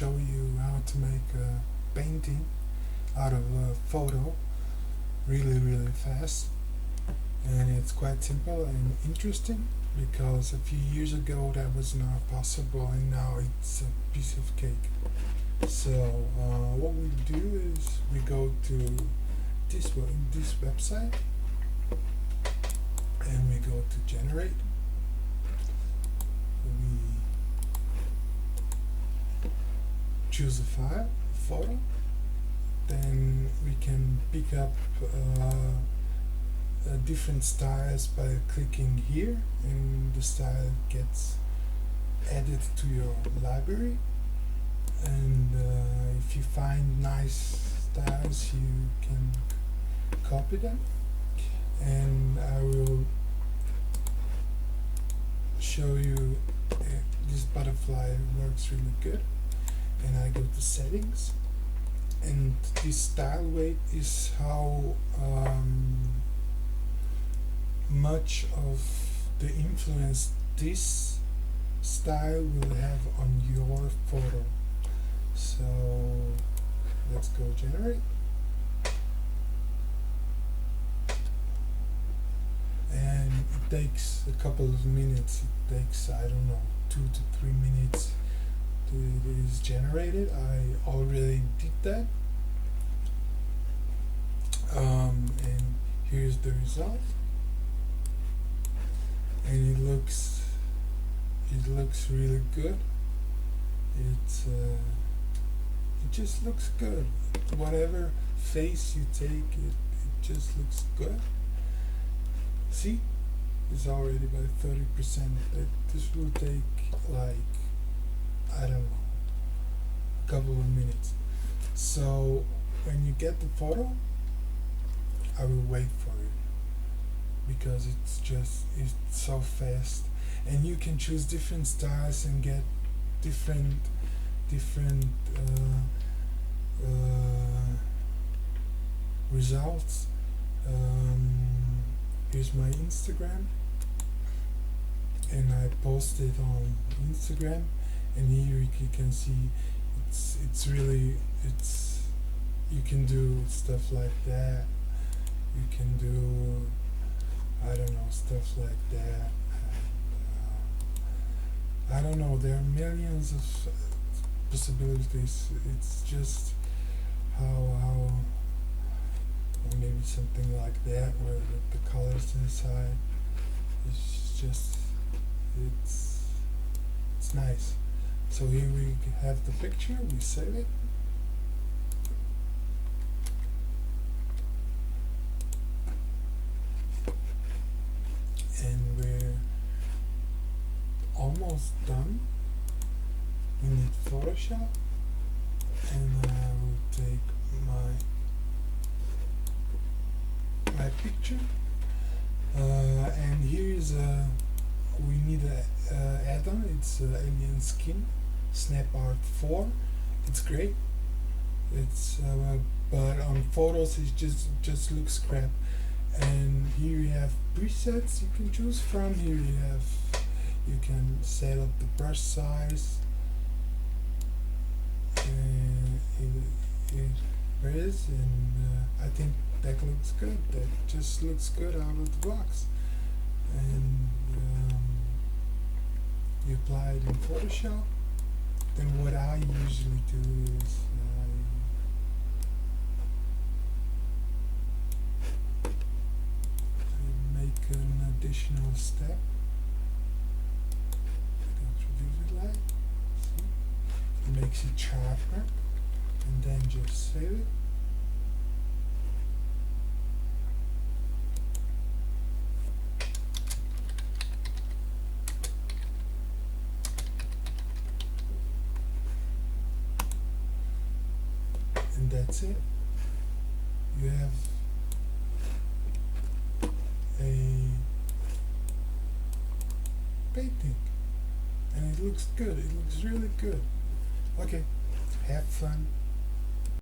show you how to make a painting out of a photo really fast, and it's quite simple and interesting because a few years ago that was not possible, and now it's a piece of cake. So what we do is we go to this website and we go to generate. We choose a file, a photo, then we can pick up different styles by clicking here, and the style gets added to your library. And if you find nice styles, you can copy them, and I will show you this butterfly works really good. And I go to settings, and this style weight is how much of the influence this style will have on your photo. So let's go generate, and it takes a couple of minutes. It takes, I don't know, 2 to 3 minutes to it is generated. I already did that, and here's the result, and it looks really good. It just looks good. Whatever face you take, it just looks good. See, it's already by 30%. This will take like, I don't know, a couple of minutes. So when you get the photo, I will wait for it because it's so fast, and you can choose different styles and get different results. Here's my Instagram, and I post it on Instagram, and here you can see it's really you can do stuff like that. You can do, I don't know, stuff like that. And, I don't know, there are millions of possibilities. It's just how or maybe something like that where the colors inside it's nice. So here we have the picture, we save it, and we're almost done. We need Photoshop, and I will take my picture, and here's we need a add-on. It's Alien Skin Snap Art 4. It's great. It's but on photos it just looks crap. And here you have presets you can choose from. Here you can set up the brush size. There it is, and I think that looks good. That just looks good out of the box. And you apply it in Photoshop. Then what I usually do is I make an additional step. Introduce it like, see? It makes it sharper, and then just save it. And that's it. You have a painting, and it looks good. It looks really good. Okay, have fun.